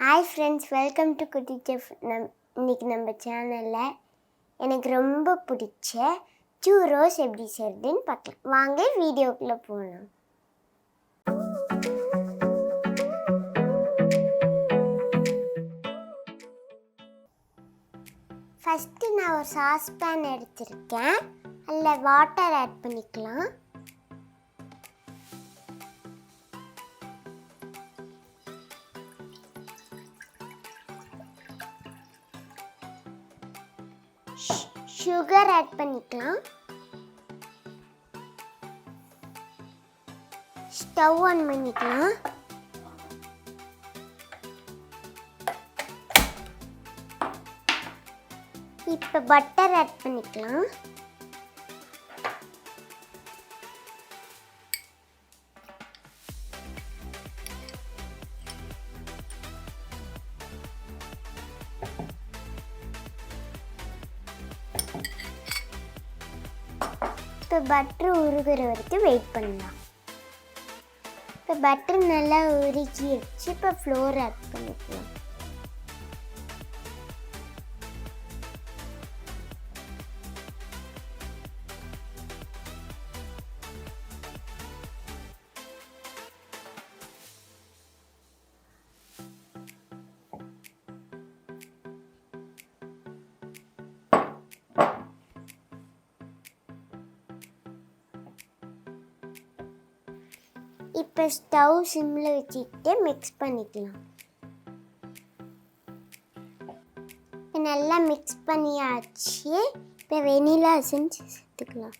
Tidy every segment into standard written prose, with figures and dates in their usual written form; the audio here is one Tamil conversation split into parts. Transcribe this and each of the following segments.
ஹாய் ஃப்ரெண்ட்ஸ், வெல்கம் டு குட்டி செஃப். இன்றைக்கி நம்ம சேனலில் எனக்கு ரொம்ப பிடிச்ச சூரோஸ் எப்படி செய்கிறதுன்னு பார்க்கலாம். வாங்க வீடியோக்குள்ளே போகலாம். ஃபஸ்ட்டு நான் ஒரு சாஸ்பேன் எடுத்திருக்கேன். அதில் வாட்டர் ஆட் பண்ணிக்கலாம். சுகர் ஆட் பண்ணிக்கலாம். ஸ்டவ் ஆன் பண்ணிக்கலாம். இப்போ பட்டர் ஆட் பண்ணிக்கலாம். இப்போ பட்ரு உருகிற வரைக்கும் வெயிட் பண்ணலாம். இப்போ பட்ரு நல்லா உருகிடுச்சு. இப்போ ஃப்ளோர் ஆட் பண்ணிக்கலாம். இப்போ ஸ்டவ் சிம்மில் வச்சுக்கிட்டு மிக்ஸ் பண்ணிக்கலாம். நல்லா மிக்ஸ் பண்ணியாச்சு. இப்போ வெனிலா எசன்ஸ் சேர்த்துக்கலாம்.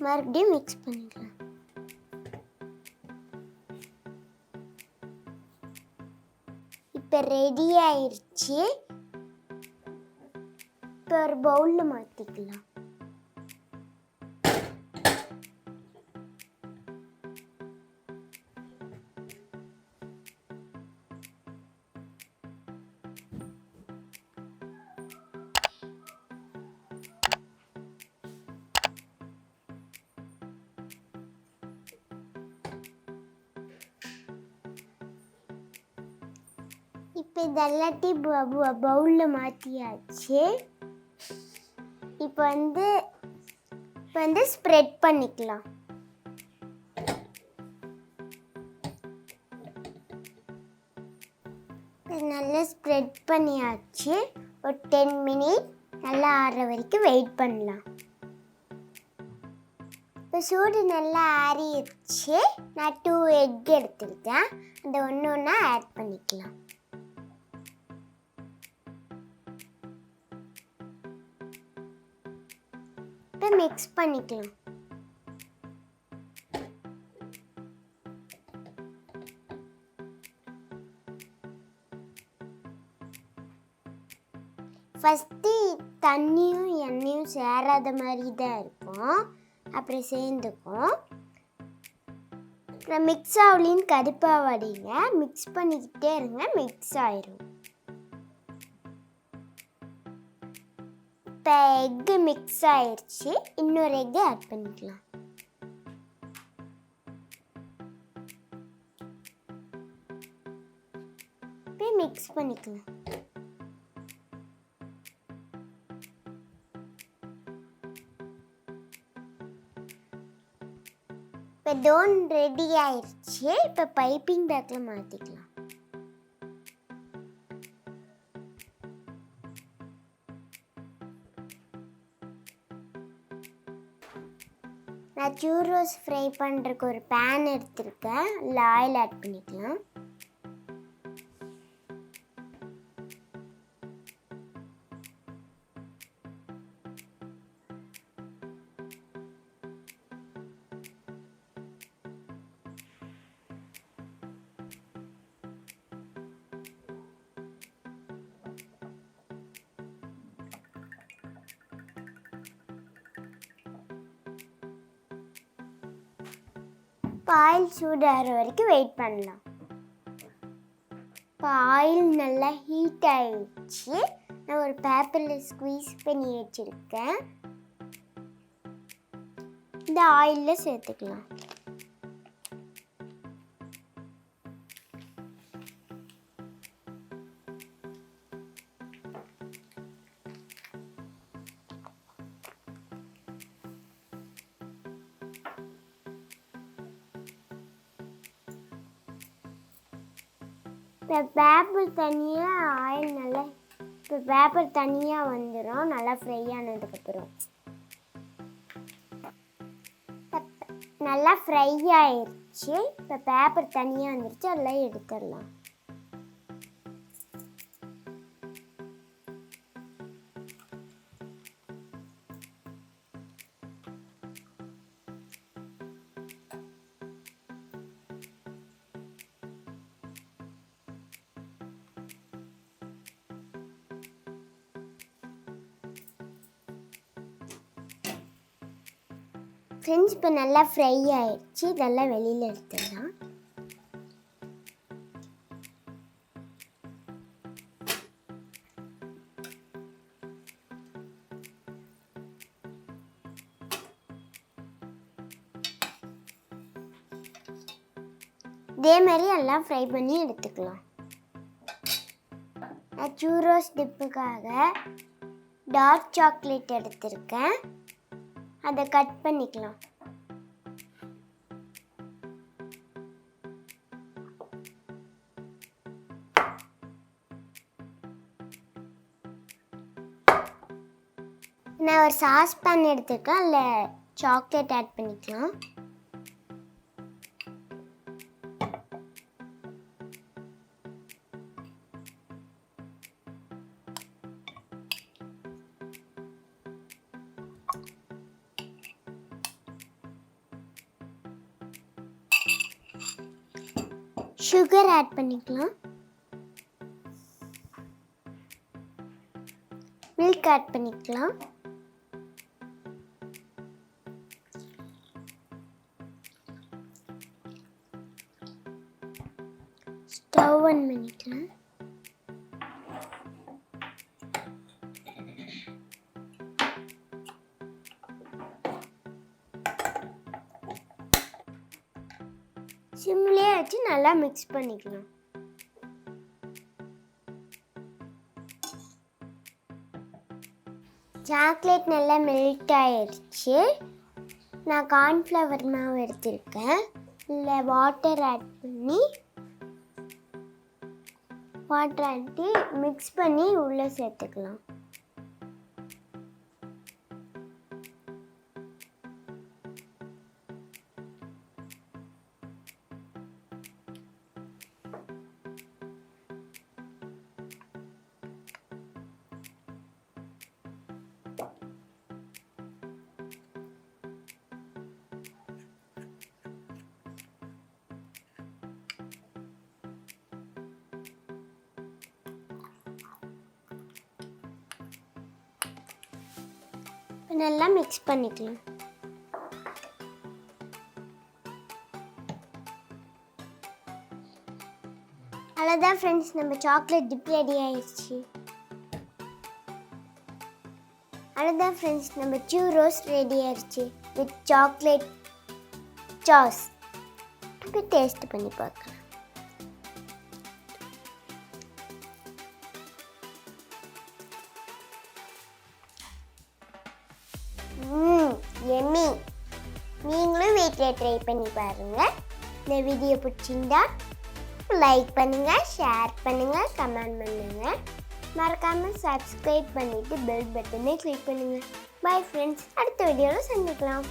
மறுபடியும் மிக்ஸ் பண்ணிக்கலாம். இப்போ ரெடி ஆயிடுச்சு. ஒரு பவுலில் மாற்றிக்கலாம். இப்போ இதெல்லாத்தையும் பவுலில் மாற்றியாச்சு. இப்போ வந்து ஸ்ப்ரெட் பண்ணிக்கலாம். நல்லா ஸ்ப்ரெட் பண்ணியாச்சு. ஒரு 10 மினிட் நல்லா ஆறுற வரைக்கும் வெயிட் பண்ணலாம். இப்போ சூடு நல்லா ஆறிடுச்சு. நான் 2 எக் எடுத்துருக்கேன். அந்த ஒன்று ஒன்றா ஆட் பண்ணிக்கலாம். மிக்ஸ் பண்ணிக்கலாம். ஃபஸ்ட்டு தண்ணியும் எண்ணெயும் சேராத மாதிரி தான் இருக்கும். அப்புறம் சேர்ந்துக்கும். அப்புறம் மிக்ஸ் ஆகலின்னு கடுப்பாவாடிங்க. மிக்ஸ் பண்ணிக்கிட்டே இருங்க, மிக்ஸ் ஆயிரும். இப்போ எக்கு மிக்ஸ் ஆயிடுச்சு. இன்னொரு எக்கு ஆட் பண்ணிக்கலாம். இப்போ மிக்ஸ் பண்ணிக்கலாம். இப்போ டோன் ரெடி ஆயிடுச்சு. இப்போ பைப்பிங் பேக்கில் மாற்றிக்கலாம். நான் சூரோஸ் ஃப்ரை பண்ணுறதுக்கு ஒரு பேன் எடுத்துருக்கேன். அதில் ஆயில் ஆட் பண்ணிக்கலாம். இப்போ ஆயில் சூடாகிற வரைக்கும் வெயிட் பண்ணலாம். இப்போ ஆயில் நல்லா ஹீட் ஆகிடுச்சு. நான் ஒரு பேப்பரில் ஸ்குவீஸ் பண்ணி வச்சுருக்கேன். இந்த ஆயிலில் சேர்த்துக்கலாம். இப்போ பேப்பர் தனியாக ஆயில் இப்போ பேப்பர் தனியாக வந்துடும் நல்லா ஃப்ரை ஆனதுக்கப்புறம். நல்லா ஃப்ரை ஆயிடுச்சு. இப்போ பேப்பர் தனியாக வந்துருச்சு, அதெல்லாம் எடுத்துடலாம். ஃப்ரெண்ட்ஸ் இப்போ நல்லா ஃப்ரை ஆயிடுச்சு, இதெல்லாம் வெளியில் எடுத்துடலாம். இதே மாதிரி எல்லாம் ஃப்ரை பண்ணி எடுத்துக்கலாம். நான் சூரோஸ் டிப்புக்காக டார்க் சாக்லேட் எடுத்திருக்கேன், அதை கட் பண்ணிக்கலாம். நான் ஒரு சாஸ் பேன் எடுத்துருக்கேன், அதில் சாக்லேட் ஆட் பண்ணிக்கலாம். சுகர் ஆட் பண்ணிக்கலாம். மில்க் ஆட் பண்ணிக்கலாம். ஸ்டவ் ஆன் பண்ணிக்கலாம். சிம்லேயே வச்சு நல்லா மிக்ஸ் பண்ணிக்கலாம். சாக்லேட் நல்லா மெல்ட் ஆயிடுச்சு. நான் கார்ன்ஃப்ளவர் மாவு எடுத்திருக்கேன், இல்லை வாட்டர் ஆட் பண்ணி மிக்ஸ் பண்ணி உள்ளே சேர்த்துக்கலாம். நல்லா மிக்ஸ் பண்ணிக்கலாம். அவ்வளோதான் ஃப்ரெண்ட்ஸ், நம்ம சாக்லேட் டிப் ரெடி ஆயிடுச்சு. அவ்வளோதான் ஃப்ரெண்ட்ஸ், நம்ம சூரோஸ் ரெடி ஆயிடுச்சு வித் சாக்லேட் சாஸ். இப்போ டேஸ்ட் பண்ணி பார்க்கலாம். எம்மி. நீங்களும் வீட்டில் ட்ரை பண்ணி பாருங்கள். இந்த வீடியோ பிடிச்சிருந்தா லைக் பண்ணுங்கள், ஷேர் பண்ணுங்கள், கமெண்ட் பண்ணுங்கள். மறக்காமல் சப்ஸ்கிரைப் பண்ணிவிட்டு பெல் பட்டனை கிளிக் பண்ணுங்கள். பை ஃப்ரெண்ட்ஸ், அடுத்த வீடியோவில் சந்திக்கலாம்.